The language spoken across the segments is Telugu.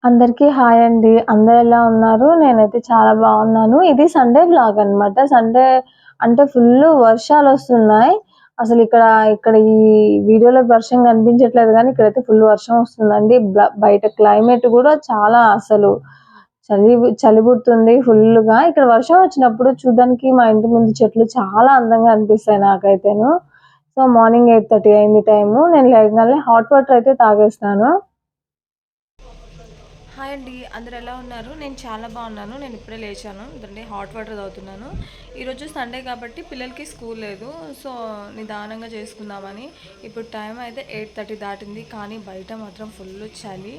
అందరికీ హాయ్ అండి. అందరూ ఎలా ఉన్నారు? నేనైతే చాలా బాగున్నాను. ఇది సండే వ్లాగ్ అన్నమాట. సండే అంటే ఫుల్లు వర్షాలొస్తున్నాయి. అసలు ఇక్కడ ఈ వీడియోలో వర్షం కనిపించట్లేదు గానీ, ఇక్కడైతే ఫుల్ వర్షం వస్తుందండి. బయట క్లైమేట్ గూడా చాలా అసలు చలి పుడుతుంది ఫుల్లుగా. ఇక్కడ వర్షం వచ్చినప్పుడు చూడ్డానికి మా ఇంటి ముందు చెట్లు చాలా అందంగా అనిపిస్తాయి నాకైతేను. సో, మార్నింగ్ 8:30 అయింది టైము. నేను లేవగానే హాట్ వాటర్ అయితే తాగేస్తాను. హాయ్ అండి, అందరు ఎలా ఉన్నారు? నేను చాలా బాగున్నాను. నేను ఇప్పుడే లేచాను, అంటే హాట్ వాటర్ తాగుతున్నాను. ఈరోజు సండే కాబట్టి పిల్లలకి స్కూల్ లేదు, సో నిదానంగా చేసుకుందామని. ఇప్పుడు టైం అయితే 8:30 దాటింది, కానీ బయట మాత్రం ఫుల్ చలి,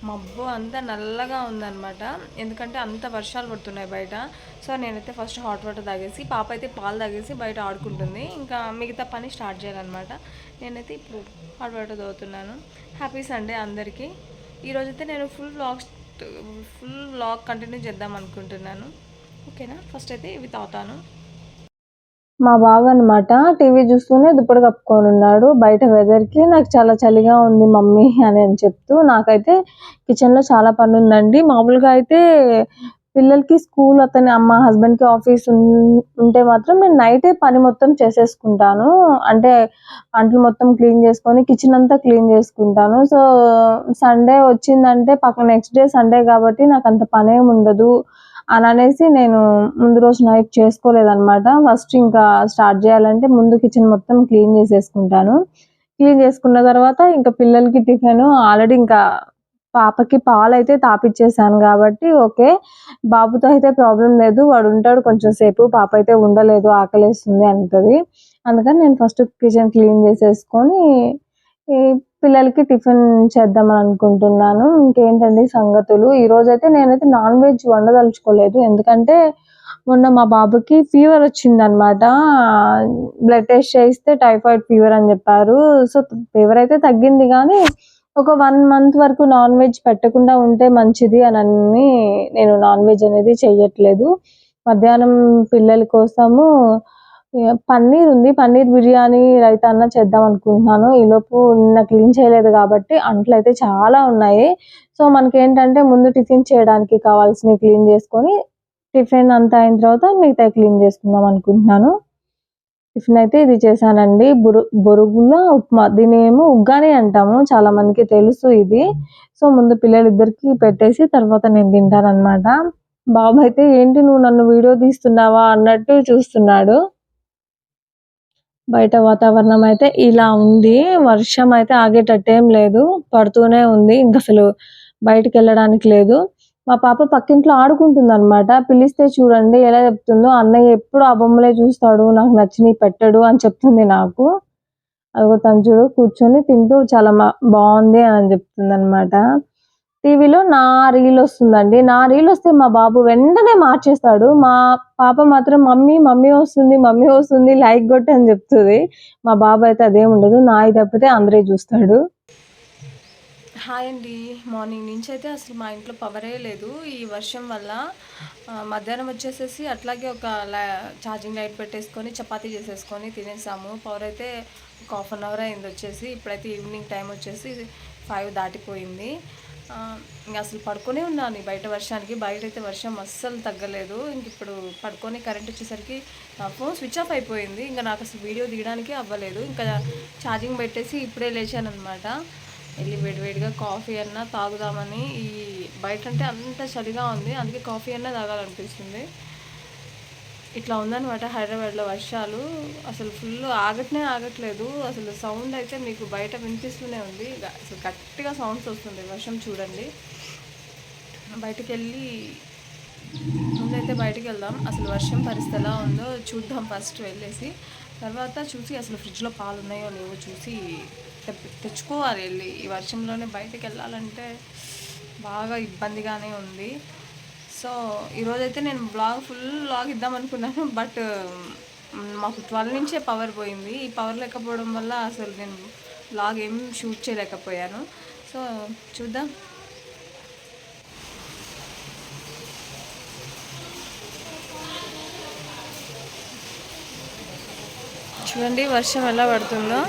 మబ్బు అంతా నల్లగా ఉందన్నమాట. ఎందుకంటే అంత వర్షాలు పడుతున్నాయి బయట. సో నేనైతే ఫస్ట్ హాట్ వాటర్ తాగేసి, పాప అయితే పాలు తాగేసి బయట ఆడుకుంటుంది. ఇంకా మిగతా పని స్టార్ట్ చేయాలన్నమాట. నేనైతే ఇప్పుడు హాట్ వాటర్ తాగుతున్నాను. హ్యాపీ సండే అందరికీ. ఈరోజైతే నేను ఫుల్ వ్లాగ్ కంటిన్యూ చేద్దాం అనుకుంటున్నాను. ఓకేనా? ఫస్ట్ అయితే ఇవి తాగుతాను. మా బాబు అనమాట టీవీ చూస్తూనే దుప్పటి కప్పుకొని ఉన్నాడు. బయట వెదర్‌కి నాకు చాలా చలిగా ఉంది మమ్మీ అని చెప్తూ, నాకైతే కిచెన్‌లో చాలా పని ఉందండి. మామూలుగా అయితే పిల్లలకి స్కూల్ మా హస్బెండ్‌కి ఆఫీస్ ఉంటే మాత్రం నేను నైటే పని మొత్తం చేసేసుకుంటాను. అంటే అంట్లు మొత్తం క్లీన్ చేసుకొని కిచెన్ అంతా క్లీన్ చేసుకుంటాను. సో, సండే వచ్చిందంటే నెక్స్ట్ డే సండే కాబట్టి నాకంత పనేమి ఉండదు అననేసి నేను ముందు రోజు నైట్ చేసుకోలేదనమాట. ఫస్ట్ ఇంకా స్టార్ట్ చేయాలంటే ముందు కిచెన్ మొత్తం క్లీన్ చేసేసుకుంటాను. క్లీన్ చేసుకున్న తర్వాత ఇంకా పిల్లలకి టిఫిను ఆల్రెడీ ఇంకా పాపకి పాలైతే తాపిచ్చేసాను కాబట్టి ఓకే. బాబుతో అయితే ప్రాబ్లమ్ లేదు. వాడుంటాడు కొంచెం సేపు. పాప అయితే ఉండలేదు, ఆకలేస్తుంది అంటది. అందుకని నేను ఫస్ట్ కిచెన్ క్లీన్ చేసేసుకొని ఈ పిల్లలకి టిఫిన్ చేద్దామని అనుకుంటున్నాను. ఇంకేంటండి సంగతులు. ఈరోజైతే నేనైతే నాన్ వెజ్ వండదలుచుకోలేదు. ఎందుకంటే మొన్న మా బాబుకి ఫీవర్ వచ్చిందనమాట. బ్లడ్ టెస్ట్ చేయిస్తే టైఫాయిడ్ ఫీవర్ అని చెప్పారు. సో, ఫీవర్ అయితే తగ్గింది గానీ ఒక 1 మంత్ వరకు నాన్ వెజ్ పెట్టకుండా ఉంటే మంచిది అనని నేను నాన్ వెజ్ అనేది చెయ్యట్లేదు. మధ్యాహ్నం పిల్లల కోసము పన్నీర్ ఉంది. పన్నీర్ బిర్యానీ రైతా అన్నా చేద్దాం అనుకుంటున్నాను. ఈలోపు నిన్న క్లీన్ చేయలేదు కాబట్టి అంట్లయితే చాలా ఉన్నాయి. సో, మనకేంటంటే ముందు టిఫిన్ చేయడానికి కావాల్సినవి క్లీన్ చేసుకొని, టిఫిన్ అంతా అయిన తర్వాత మిగతాయి క్లీన్ చేసుకుందాం అనుకుంటున్నాను. టిఫిన్ అయితే ఇది చేశానండి. బొరుగుల ఉప్మా. దీన్నేమో ఉగ్గాని అంటాము. చాలా మందికి తెలుసు ఇది. సో, ముందు పిల్లలిద్దరికీ పెట్టేసి తర్వాత నేను తింటాననమాట. బాబైతే ఏంటి నువ్వు నన్ను వీడియో తీస్తున్నావా అన్నట్టు చూస్తున్నాడు. బయట వాతావరణం అయితే ఇలా ఉంది. వర్షం అయితే ఆగేటట్టేం లేదు. పడుతూనే ఉంది. ఇంకసలు బయటికెళ్ళడానికి లేదు. మా పాప పక్కింట్లో ఆడుకుంటుందనమాట. పిలిస్తే చూడండి ఎలా చెప్తుందో, అన్నయ్య ఎప్పుడు ఆ బొమ్మలే చూస్తాడు, నాకు నచ్చినయి పెట్టడు అని చెప్తుంది నాకు. అదిగో తను చూడు కూర్చొని తింటూ చాలా బావుంది అని చెప్తుందనమాట. టీవీలో నా రీల్ వస్తుందండి. నా రీల్ వస్తే మా బాబు వెంటనే మార్చేస్తాడు. మా పాప మాత్రం మమ్మీ, మమ్మీ వస్తుంది, మమ్మీ వస్తుంది లైక్ కొట్టు అని చెప్తది. మా బాబు అయితే అదేముండదు. నాయి తప్పితే అందరియి చూస్తాడు. హాయ్ అండి, మార్నింగ్ నుంచి అయితే అసలు మా ఇంట్లో పవరే లేదు ఈ వర్షం వల్ల. మధ్యాహ్నం వచ్చేసేసి అట్లాగే ఒక ఛార్జింగ్ లైట్ పెట్టేసుకొని చపాతీ చేసేసుకొని తినేసాము. పవర్ అయితే ఒక హాఫ్ అన్ అవర్ అయింది వచ్చేసి. ఇప్పుడైతే ఈవినింగ్ టైం వచ్చేసి 5 దాటిపోయింది. ఇంకా అసలు పడుకొనే ఉన్నాను బయట వర్షానికి. బయట అయితే వర్షం అస్సలు తగ్గలేదు. ఇంక ఇప్పుడు పడుకొని కరెంట్ వచ్చేసరికి నా ఫోన్ స్విచ్ ఆఫ్ అయిపోయింది. ఇంకా నాకు అసలు వీడియో తీయడానికి అవ్వలేదు. ఇంకా ఛార్జింగ్ పెట్టేసి ఇప్పుడే లేచాను అనమాట. వెళ్ళి వేడివేడిగా కాఫీ అన్నా తాగుదామని. ఈ బయట అంటే అంత చలిగా ఉంది, అందుకే కాఫీ అన్నా తాగాలనిపిస్తుంది. ఇట్లా ఉందన్నమాట హైదరాబాద్లో వర్షాలు. అసలు ఫుల్ ఆగట్లేదు. అసలు సౌండ్ అయితే మీకు బయట వినిపిస్తూనే ఉంది. అసలు గట్టిగా సౌండ్స్ వస్తుంది వర్షం. చూడండి, బయటికి వెళ్ళి ముందైతే బయటికి వెళ్దాం. అసలు వర్షం పరిస్థితి ఎలా ఉందో చూద్దాం ఫస్ట్ వెళ్ళేసి. తర్వాత చూసి అసలు ఫ్రిడ్జ్లో పాలు ఉన్నాయో లేవో చూసి తెచ్చుకోవాలి వెళ్ళి. ఈ వర్షంలోనే బయటకు వెళ్ళాలంటే బాగా ఇబ్బందిగానే ఉంది. సో ఈరోజైతే నేను ఫుల్ బ్లాగ్ ఇద్దాం అనుకున్నాను. బట్ మాకు 12 నుంచే పవర్ పోయింది. ఈ పవర్ లేకపోవడం వల్ల అసలు నేను బ్లాగ్ ఏం షూట్ చేయలేకపోయాను. సో చూద్దాం. చూడండి వర్షం ఎలా పడుతుందో.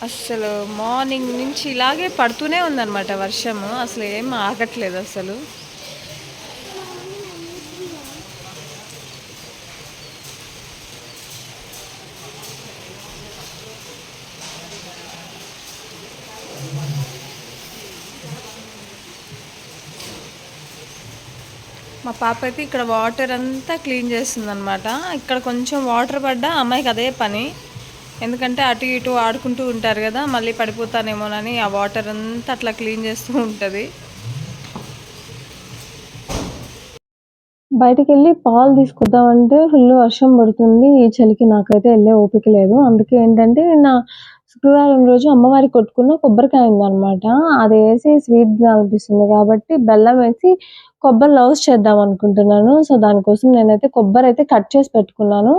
అస్సలు మార్నింగ్ నుంచి ఇలాగే పడుతూనే ఉందన్నమాట వర్షము. అసలు ఏం ఆగట్లేదు అసలు. మా పాప అయితే ఇక్కడ వాటర్ అంతా క్లీన్ చేస్తుందన్నమాట. ఇక్కడ కొంచెం వాటర్ పడ్డా అమ్మాయికి అదే పని. ఎందుకంటే అటు ఇటు ఆడుకుంటూ ఉంటారు కదా, మళ్ళీ పడిపోతానేమోనని ఆ వాటర్ అంతా అట్లా క్లీన్ చేస్తూ ఉంటుంది. బయటికి వెళ్ళి పాలు తీసుకొద్దామంటే ఫుల్ వర్షం పడుతుంది. ఈ చలికి నాకైతే వెళ్ళే ఓపిక లేదు. అందుకే ఏంటంటే నా శుక్రవారం రోజు అమ్మవారికి కొట్టుకున్న కొబ్బరికాయ ఉందనమాట. అది వేసి స్వీట్ అనిపిస్తుంది కాబట్టి బెల్లం వేసి కొబ్బరి లవ్స్ చేద్దాం అనుకుంటున్నాను. సో దానికోసం నేనైతే కొబ్బరి అయితే కట్ చేసి పెట్టుకున్నాను.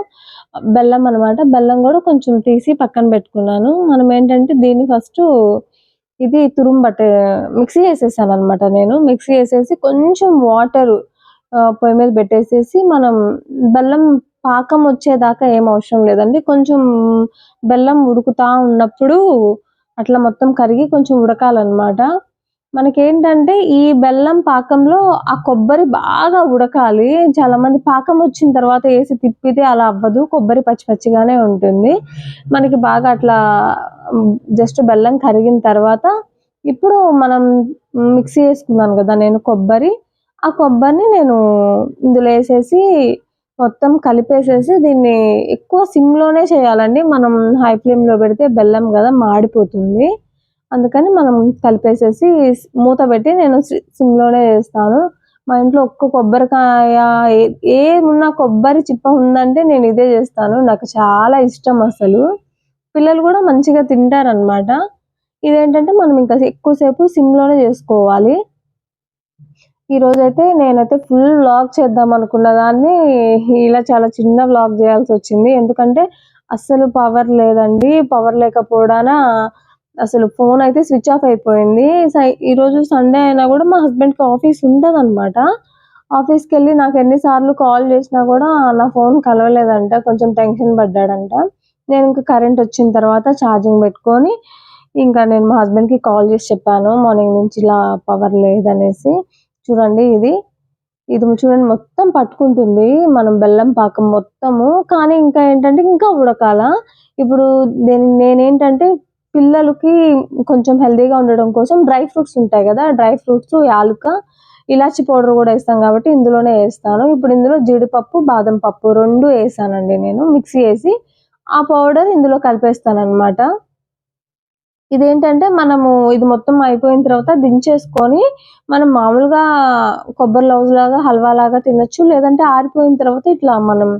బెల్లం అనమాట. బెల్లం కూడా కొంచెం తీసి పక్కన పెట్టుకున్నాను. మనం ఏంటంటే దీన్ని ఫస్ట్ ఇది తురుంబట్టే మిక్సీ వేసేసాను అనమాట. నేను మిక్సీ వేసేసి కొంచెం వాటర్ పొయ్యి మీద పెట్టేసేసి మనం బెల్లం పాకం వచ్చేదాకా ఏం అవసరం లేదండి. కొంచెం బెల్లం ఉడుకుతా ఉన్నప్పుడు అట్లా మొత్తం కరిగి కొంచెం ఉడకాలన్నమాట. మనకేంటంటే ఈ బెల్లం పాకంలో ఆ కొబ్బరి బాగా ఉడకాలి. చాలా మంది పాకం వచ్చిన తర్వాత వేసి తిప్పితే అలా అవ్వదు. కొబ్బరి పచ్చి పచ్చిగానే ఉంటుంది. మనకి బాగా అట్లా జస్ట్ బెల్లం కరిగిన తర్వాత ఇప్పుడు మనం మిక్సీ వేసుకున్నాను కదా నేను కొబ్బరి, ఆ కొబ్బరిని నేను ఇందులో వేసేసి మొత్తం కలిపేసేసి దీన్ని ఎక్కువ సిమ్లోనే చేయాలండి. మనం హై ఫ్లేమ్లో పెడితే బెల్లం కదా మాడిపోతుంది. అందుకని మనం కలిపేసేసి మూత పెట్టి నేను సిమ్లోనే చేస్తాను. మా ఇంట్లో ఒక్క కొబ్బరికాయ ఏమున్నా కొబ్బరి చిప్ప ఉందంటే నేను ఇదే చేస్తాను. నాకు చాలా ఇష్టం అసలు. పిల్లలు కూడా మంచిగా తింటారనమాట. ఇదేంటంటే మనం ఇంకా ఎక్కువసేపు సిమ్లోనే చేసుకోవాలి. ఈరోజైతే నేనైతే ఫుల్ వ్లాగ్ చేద్దాం అనుకున్న దాన్ని ఇలా చాలా చిన్న వ్లాగ్ చేయాల్సి వచ్చింది. ఎందుకంటే అస్సలు పవర్ లేదండి. పవర్ లేకపోవడాన అసలు ఫోన్ అయితే స్విచ్ ఆఫ్ అయిపోయింది. ఈరోజు సండే అయినా కూడా మా హస్బెండ్కి ఆఫీస్ ఉండదన్నమాట. ఆఫీస్కి వెళ్ళి నాకు ఎన్నిసార్లు కాల్ చేసినా కూడా నా ఫోన్ కలవలేదంట. కొంచెం టెన్షన్ పడ్డాడంట. నేను ఇంకా కరెంట్ వచ్చిన తర్వాత ఛార్జింగ్ పెట్టుకొని ఇంకా నేను మా హస్బెండ్కి కాల్ చేసి చెప్పాను మార్నింగ్ నుంచి ఇలా పవర్ లేదనేసి. చూడండి ఇది చూడండి మొత్తం పట్టుకుంటుంది మనం బెల్లం పాకం మొత్తము. కానీ ఇంకా ఏంటంటే ఇంకా ఉడకాల. ఇప్పుడు నేనేంటంటే పిల్లలకి కొంచెం హెల్తీగా ఉండడం కోసం డ్రై ఫ్రూట్స్ ఉంటాయి కదా, డ్రై ఫ్రూట్స్, యాలుక, ఇలాచి పౌడర్ కూడా వేస్తాం కాబట్టి ఇందులోనే వేస్తాను. ఇప్పుడు ఇందులో జీడిపప్పు, బాదం పప్పు 2 వేసానండి నేను మిక్సీ వేసి. ఆ పౌడర్ ఇందులో కలిపేస్తాను అనమాట. ఇదేంటంటే మనము ఇది మొత్తం అయిపోయిన తర్వాత దించేసుకొని మనం మామూలుగా కొబ్బరి లౌజ్ లాగా హల్వా లాగా తినొచ్చు. లేదంటే ఆరిపోయిన తర్వాత ఇట్లా మనం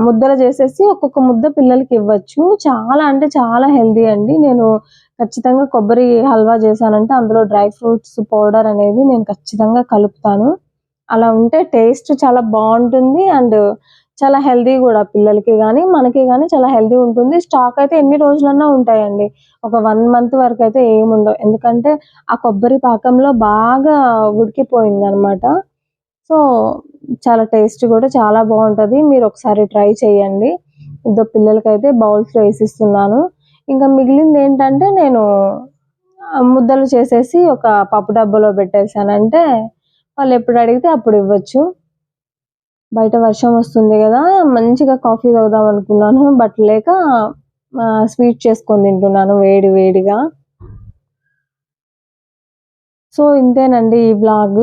ముద్దలు చేసేసి ఒక్కొక్క ముద్ద పిల్లలకి ఇవ్వచ్చు. చాలా అంటే చాలా హెల్దీ అండి. నేను ఖచ్చితంగా కొబ్బరి హల్వా చేశానంటే అందులో డ్రై ఫ్రూట్స్ పౌడర్ అనేది నేను ఖచ్చితంగా కలుపుతాను. అలా ఉంటే టేస్ట్ చాలా బాగుంటుంది అండ్ చాలా హెల్దీ కూడా పిల్లలకి కానీ మనకి కానీ చాలా హెల్దీ ఉంటుంది. స్టాక్ అయితే ఎన్ని రోజులన్నా ఉంటాయండి. ఒక 1 మంత్ వరకు అయితే ఏముండవు. ఎందుకంటే ఆ కొబ్బరి పాకంలో బాగా ఉడికిపోయిందనమాట. సో చాలా టేస్ట్ కూడా చాలా బాగుంటుంది. మీరు ఒకసారి ట్రై చేయండి. ఇద్దరు పిల్లలకైతే బౌల్స్లో వేసిస్తున్నాను. ఇంకా మిగిలింది ఏంటంటే నేను ముద్దలు చేసేసి ఒక పప్పు డబ్బాలో పెట్టేశానంటే వాళ్ళు ఎప్పుడు అడిగితే అప్పుడు ఇవ్వచ్చు. బయట వర్షం వస్తుంది కదా, మంచిగా కాఫీ తాగుదాం అనుకున్నాను. బట్ లేక స్వీట్ చేసుకొని తింటున్నాను వేడి వేడిగా. సో ఇంతేనండి ఈ వ్లాగ్.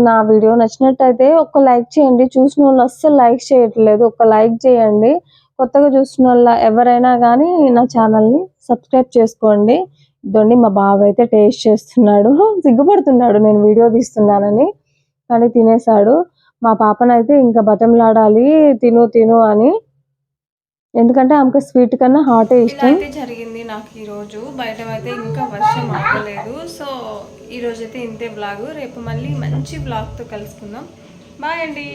నా వీడియో నచ్చినట్టయితే ఒక లైక్ చేయండి. చూసిన వాళ్ళు అస్సలు లైక్ చేయట్లేదు. ఒక లైక్ చేయండి. కొత్తగా చూసిన వాళ్ళ ఎవరైనా కానీ నా ఛానల్ని సబ్స్క్రైబ్ చేసుకోండి. ఇదండి మా బావ అయితే టేస్ట్ చేస్తున్నాడు. సిగ్గుపడుతున్నాడు నేను వీడియో తీస్తున్నానని, కానీ తినేశాడు. మా పాపనైతే ఇంకా బతిమలాడాలి తిను తిను అని. ఎందుకంటే ఆమెకు స్వీట్ కన్నా హాటే ఇలా ఇష్టం. అయితే జరిగింది నాకు ఈరోజు. బయట అయితే ఇంకా వర్షం ఆగలేదు. సో ఈరోజైతే ఇంతే బ్లాగు. రేపు మళ్ళీ మంచి బ్లాగ్తో కలుసుకుందాం. బాయ్ అండి.